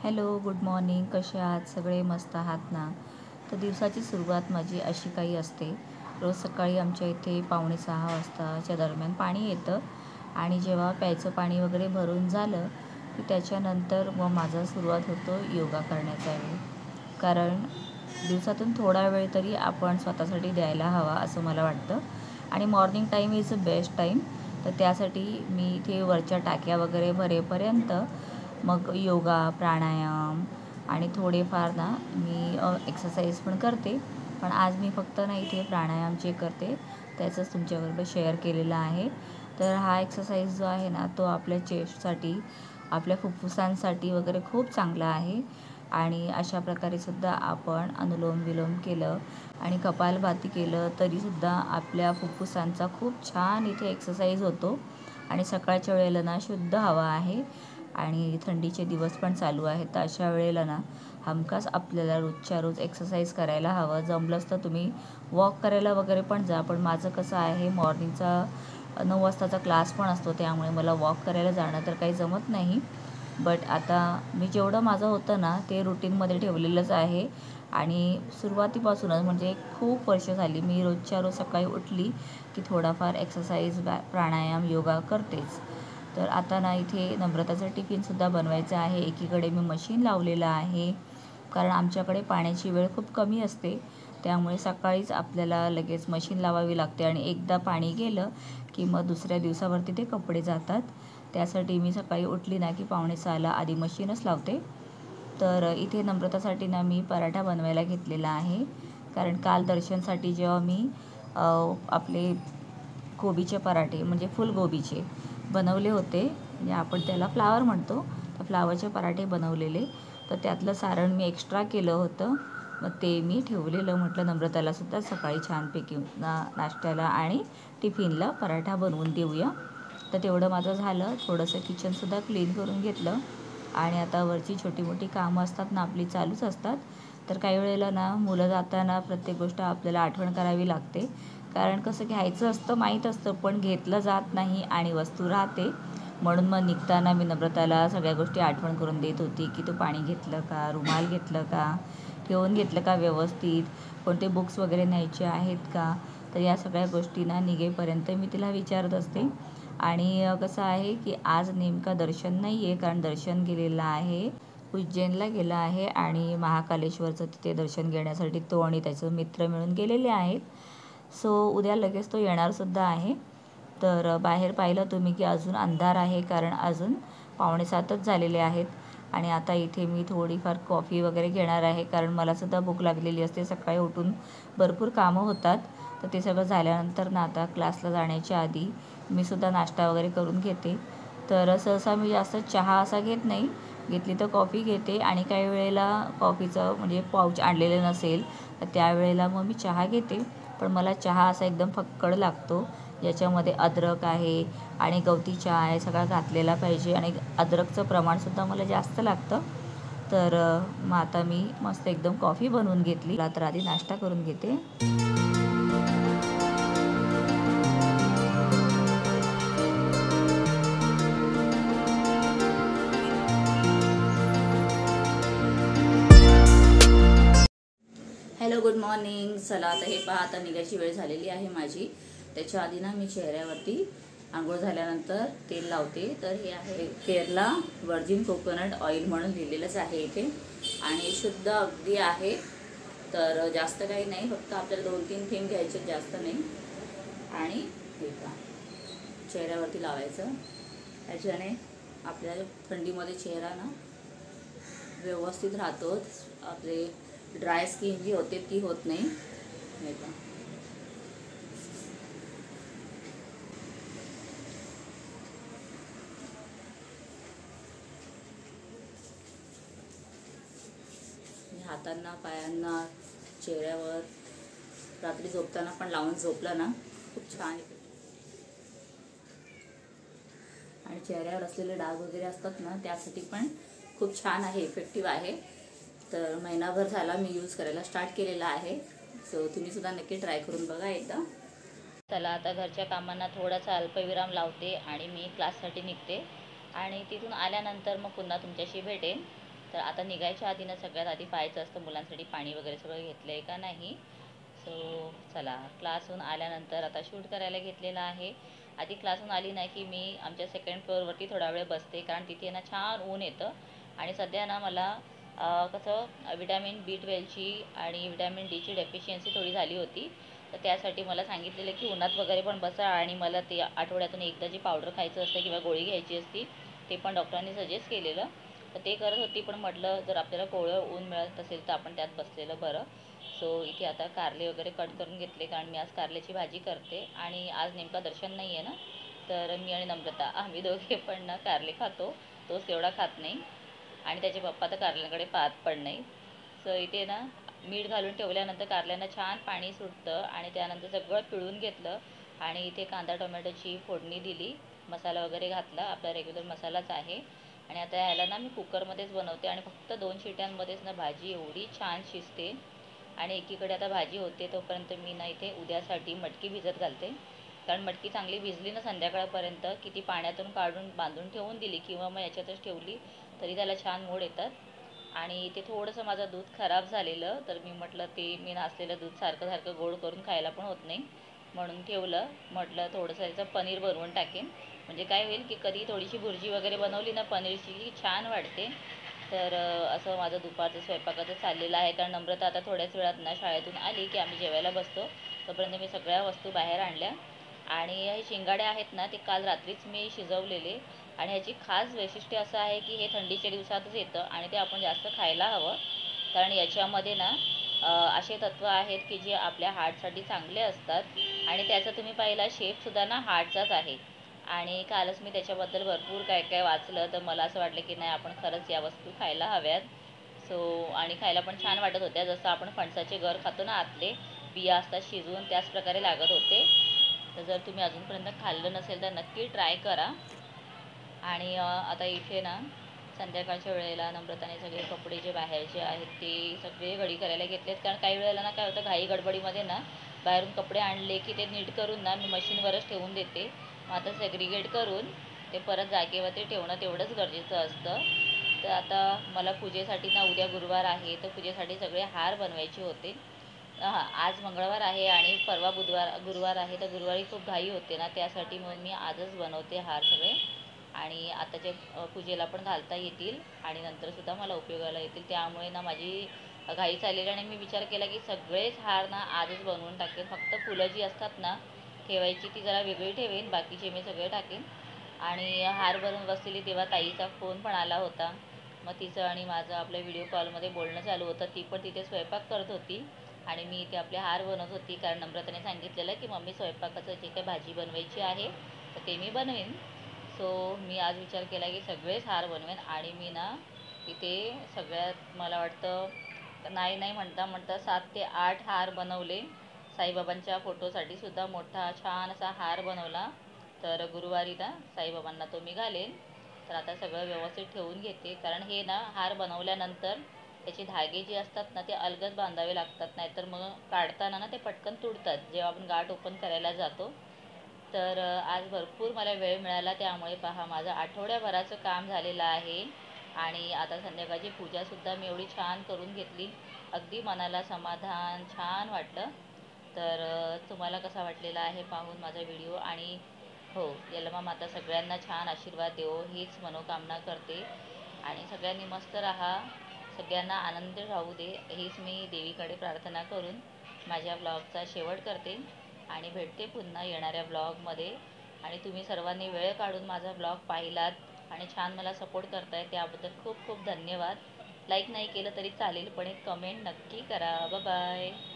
Hello, good morning. कसे आहात सगळे? मस्त आहात ना? तर दिवसाची सुरुवात माझी अशी काही असते. रोज सकाळी आमच्या इथे 5:45 वाजताच्या दरम्यान पाणी येतं आणि जेव्हा प्यायचं पाणी वगैरे भरून झालं की त्याच्यानंतर मग माझा सुरुवात होतो योगा करण्याचा वेळ. कारण दिवसातून थोडा वेळ तरी आपण स्वतःसाठी द्यायला हवा असं मला वाटतं आणि morning time is a best time. तर त्यासाठी मी इथे वरच्या टाक्या वगैरे भरेपर्यंत मग योगा, प्राणायाम आणि थोडेफार ना मी एक्सरसाइज पण करते. पण आज मी फक्त ना इथे प्राणायाम जे करते त्याचंच तुमच्याबरोबर शेअर केलेलं आहे. तर हा एक्सरसाइज जो आहे ना तो आपल्या चेस्टसाठी, आपल्या फुफ्फुसांसाठी वगैरे खूप चांगला आहे. आणि अशा प्रकारे सुद्धा आपण अनुलोम विलोम केलं आणि कपालभाती केलं तरीसुद्धा आपल्या फुफ्फुसांचा खूप छान इथे एक्सरसाइज होतो. आणि सकाळच्या वेळेला ना शुद्ध हवा आहे आणि थंडीचे दिवस पण चालू आहेत. तर अशा वेळेला ना हमखास आपल्याला रोजच्या रोज एक्सरसाइज करायला हवं. जमलंच तर तुम्ही वॉक करायला वगैरे पण जा. पण माझं कसं आहे, मॉर्निंगचा 9 वाजताचा क्लास पण असतो, त्यामुळे मला वॉक करायला जाणं तर काही जमत नाही. बट आता मी जेवढं माझं होतं ना ते रुटीनमध्ये ठेवलेलंच आहे. आणि सुरुवातीपासूनच म्हणजे खूप वर्ष झाली मी रोजच्या रोज सकाळी उठली की थोडाफार एक्सरसाइज, प्राणायाम, योगा करतेच. तर आता ना इथे नम्रताचा टिफिनसुद्धा बनवायचा आहे. एकीकडे मी मशीन लावलेलं आहे कारण आमच्याकडे पाण्याची वेळ खूप कमी असते. त्यामुळे सकाळीच आपल्याला लगेच मशीन लावावी लागते आणि एकदा पाणी गेलं की मग दुसऱ्या दिवसावरती ते कपडे जातात. त्यासाठी मी सकाळी उठली ना की 5:45ला आधी मशीनच लावते. तर इथे नम्रतासाठी ना मी पराठा बनवायला घेतलेला आहे. कारण काल दर्शनसाठी जेव्हा मी आपले कोबीचे पराठे म्हणजे फुलगोबीचे बनवले होते, म्हणजे आपण त्याला फ्लावर म्हणतो, तर फ्लावरचे पराठे बनवलेले. तर त्यातलं सारण मी एक्स्ट्रा केलं होतं. मग ते मी ठेवलेलं. म्हटलं नम्रतालासुद्धा सकाळी छानपैकी नाश्त्याला आणि टिफिनला पराठा बनवून देऊया. तर तेवढं माझं झालं. थोडंसं किचनसुद्धा क्लीन करून घेतलं आणि आता वरची छोटी मोठी कामं असतात ना आपली चालूच असतात. तर काही वेळेला ना मुलं जाताना प्रत्येक गोष्ट आपल्याला आठवण करावी लागते. कारण कसं घ्यायचं असतं, माहीत असतं, पण घेतलं जात नाही आणि वस्तू राहते. म्हणून मग निघताना मी नम्रताला सगळ्या गोष्टी आठवण करून देत होती की तू पाणी घेतलं का, रुमाल घेतलं का, ठेवून घेतलं का व्यवस्थित, कोणते बुक्स वगैरे न्यायचे आहेत का. तर या सगळ्या गोष्टींना निघेपर्यंत मी तिला विचारत असते. आणि कसं आहे की आज नेमका दर्शन नाही आहे, कारण दर्शन गेलेलं आहे, उज्जैनला गेला आहे आणि महाकालेश्वरचं तिथे दर्शन घेण्यासाठी तो आणि त्याचे मित्र मिळून गेलेले आहेत. सो उद्या लगेच तो येणारसुद्धा आहे. तर बाहेर पाहिलं तुम्ही की अजून अंधार आहे, कारण अजून 6:45च झालेले आहेत. आणि आता इथे मी थोडीफार कॉफी वगैरे घेणार आहे, कारण मलासुद्धा भूक लागलेली असते. सकाळी उठून भरपूर कामं होतात. तर ते सगळं झाल्यानंतर ना आता क्लासला जाण्याच्या आधी मी सुद्धा नाश्ता वगैरे करून घेते. तर सहसा मी जास्त चहा असा घेत नाही. घेतली तर कॉफी घेते आणि काही वेळेला कॉफीचं म्हणजे पाऊच आणलेलं नसेल तर त्यावेळेला मग मी चहा घेते. पण मला चहा असा एकदम फक्कड लागतो, ज्याच्यामध्ये अद्रक आहे आणि गवती चहा आहे, सगळा घातलेला पाहिजे आणि अद्रकचं प्रमाणसुद्धा मला जास्त लागतं. तर मग आता मी मस्त एकदम कॉफी बनवून घेतली. तर आधी नाश्ता करून घेते. Hello, good morning. चला आता हे पहा, आता निघायची वेळ झालेली आहे माझी. त्याच्या आधी ना मी चेहऱ्यावरती आंघोळ झाल्यानंतर तेल लावते. तर हे आहे केरला व्हर्जिन कोकोनट ऑइल म्हणून लिहिलेलंच आहे इथे आणि शुद्ध अगदी आहे. तर जास्त काही नाही, फक्त आपल्याला 2-3 थेंब घ्यायचे, जास्त नाही. आणि हे पहा, चेहऱ्यावरती लावायचं. याच्याने आपल्या थंडीमध्ये चेहरा ना व्यवस्थित राहतो. आपले ड्राय स्किन जी होते ती होत नाही. हे का हातांना, पायांना, चेहऱ्यावर रात्री झोपताना पण लावून झोपलं ना खूप छान. आणि चेहऱ्यावर असलेले डाग वगैरे असतात ना त्यासाठी पण खूप छान आहे, इफेक्टिव्ह आहे. तर महिनाभर झाला मी यूज करायला स्टार्ट केलेला आहे. सो तुम्हीसुद्धा नक्की ट्राय करून बघा एकदा. चला आता घरच्या कामांना थोडासा अल्पविराम लावते आणि मी क्लाससाठी निघते आणि तिथून आल्यानंतर मग पुन्हा तुमच्याशी भेटेन. तर आता निघायच्या आधी ना सगळ्यात आधी पाहायचं असतं मुलांसाठी पाणी वगैरे सगळं घेतलं आहे का नाही. सो चला, क्लासहून आल्यानंतर आता शूट करायला घेतलेलं आहे. आधी क्लासहून आली नाही की मी आमच्या सेकंड फ्लोअरवरती थोडा वेळ बसते, कारण तिथे ना छान ऊन येतं आणि सध्या ना मला कसं विटॅमिन B12ची आणि विटॅमिन Dची डेफिशियन्सी थोडी झाली होती. तर त्यासाठी मला सांगितलेलं की उन्हात वगैरे पण बसा, आणि मला ते आठवड्यातून एकदा जी पावडर खायचं असतं किंवा गोळी घ्यायची असती ते पण डॉक्टरांनी सजेस्ट केलेलं. तर ते करत होती, पण म्हटलं जर आपल्याला कोवळं ऊन मिळत असेल तर आपण त्यात बसलेलं बरं. सो इथे आता कारले वगैरे कट करून घेतले, कारण मी आज कारल्याची भाजी करते आणि आज नेमका दर्शन नाही आहे ना. तर मी आणि नम्रता आम्ही दोघे पण ना कारले खातो, तोच तेवढा खात नाही आणि त्याचे पप्पा तर कारल्याकडे पाहत पण नाही. सो इथे ना मीठ घालून ठेवल्यानंतर कारल्यांना छान पाणी सुटतं आणि त्यानंतर सगळं पिळून घेतलं आणि इथे कांदा टोमॅटोची फोडणी दिली, मसाला वगैरे घातला, आपला रेग्युलर मसालाच आहे. आणि आता ह्याला ना मी कुकरमध्येच बनवते आणि फक्त 2 शिट्यांमध्येच ना भाजी एवढी छान शिजते. आणि एकीकडे आता भाजी होते तोपर्यंत मी ना इथे उद्यासाठी मटकी भिजत घालते, कारण मटकी चांगली भिजली ना संध्याकाळपर्यंत की ती पाण्यातून काढून बांधून ठेवून दिली किंवा मग याच्यातच ठेवली तरी त्याला छान मोड येतात. आणि इथे थोडंसं माझं दूध खराब झालेलं, तर मी म्हटलं ते मी नासलेलं दूध सारखं सारखं गोड करून खायला पण होत नाही, म्हणून ठेवलं. म्हटलं थोडंसं याचं पनीर बनवून टाकेन, म्हणजे काय होईल की कधी थोडीशी भुर्जी वगैरे बनवली ना पनीरची की छान वाटते. तर असं माझं दुपारचं स्वयंपाकाचं चाललेलं आहे, कारण नम्रता आता थोड्याच वेळात ना शाळेतून आली की आम्ही जेवायला बसतो. तोपर्यंत मी सगळ्या वस्तू बाहेर आणल्या आणि हे शिंगाडे आहेत ना ते काल रात्रीच मी शिजवलेले. आणि ह्याची खास वैशिष्ट्य असं आहे की हे थंडीच्या दिवसातच येतं आणि ते आपण जास्त खायला हवं, कारण याच्यामध्ये ना असे तत्त्व आहेत की जे आपल्या हार्टसाठी चांगले असतात. आणि त्याचा तुम्ही पाहिला शेपसुद्धा ना हार्टचाच आहे. आणि कालच मी त्याच्याबद्दल भरपूर काय काय वाचलं, तर मला असं वाटलं की नाही आपण खरंच या वस्तू खायला हव्यात. सो आणि खायला पण छान वाटत होत्या, जसं आपण फणसाचे गर खातो ना आतले बिया असतात शिजवून, त्याच प्रकारे लागत होते. तर जर तुम्ही अजूनपर्यंत खाल्लं नसेल तर नक्की ट्राय करा. आणि आता इथे ना संध्याकाळच्या वेळेला नम्रताने सगळे कपडे जे बाहेरचे आहेत ते सगळे घडी करायला घेतलेत, कारण काही वेळेला ना काय होतं घाई गडबडीमध्ये ना बाहेरून कपडे आणले की ते नीट करून ना मी मशीनवरच ठेवून देते. मग आता सेग्रिगेट करून ते परत जागेवरती ठेवणं तेवढंच गरजेचं असतं. तर आता मला पूजेसाठी ना उद्या गुरुवार आहे, तर पूजेसाठी सगळे हार बनवायचे होते. हां, आज मंगळवार आहे आणि परवा गुरुवार आहे, तर गुरुवारी खूप घाई होते ना, त्यासाठी मग मी आजच बनवते हार सगळे. आणि आताच्या पूजेला पण घालता येतील आणि नंतरसुद्धा मला उपयोगाला येतील, त्यामुळे ना माझी घाई चाललेली आणि मी विचार केला की सगळेच हार ना आजच बनवून टाकेन. फक्त फुलं जी असतात ना ठेवायची ती जरा वेगळी ठेवेन, बाकीचे मी सगळे टाकेन. आणि हार बनवून बसलेली तेव्हा ताईचा फोन पण आला होता. मग तिचं आणि माझं आपल्या व्हिडिओ कॉलमध्ये बोलणं चालू होतं. ती पण तिथे स्वयंपाक करत होती आणि मी इथे आपले हार बनवत होती, कारण नम्रताने सांगितलेलं की मम्मी स्वयंपाकाचं जे काही भाजी बनवायची आहे तर ते मी बनवेन. सो मी आज विचार केला की सगळेच हार बनवेन आणि मी ना इथे सगळ्यात मला वाटतं नाही नाही म्हणता म्हणता 7 ते 8 हार बनवले. साईबाबांच्या फोटोसाठी सुद्धा मोठा छान असा हार बनवला, तर गुरुवारी ना साईबाबांना तो मी घालेन. तर आता सगळं व्यवस्थित ठेवून घेते, कारण हे ना हार बनवल्यानंतर त्याचे धागे जे असतात ना ते अलगद बांधावे लागतात, नाहीतर मग काढताना ना ते पटकन तुटतात जेव्हा आपण गाठ ओपन करायला जातो. तर आज भरपूर मला वेळ मिळाला, त्यामुळे पहा माझं आठवड्याभराचं काम झालेलं आहे. आणि आता संध्याकाळची पूजासुद्धा मी एवढी छान करून घेतली, अगदी मनाला समाधान छान वाटलं. तर तुम्हाला कसा वाटलेला आहे पाहून माझा व्हिडिओ. आणि हो, यल्मा माता सगळ्यांना छान आशीर्वाद देवो हीच मनोकामना करते आणि सगळ्यांनी मस्त राहा, सगळ्यांना आनंद राहू दे हीच मी देवीकडे प्रार्थना करून माझ्या ब्लॉगचा शेवट करते आणि भेटते पुन्हा येणाऱ्या ब्लॉगमध्ये. आणि तुम्ही सर्वांनी वेळ काढून माझा ब्लॉग पाहिलात आणि छान मला सपोर्ट करताय त्याबद्दल खूप खूप धन्यवाद. लाईक नाही केलं तरी चालेल, पण एक कमेंट नक्की करा. Bye bye.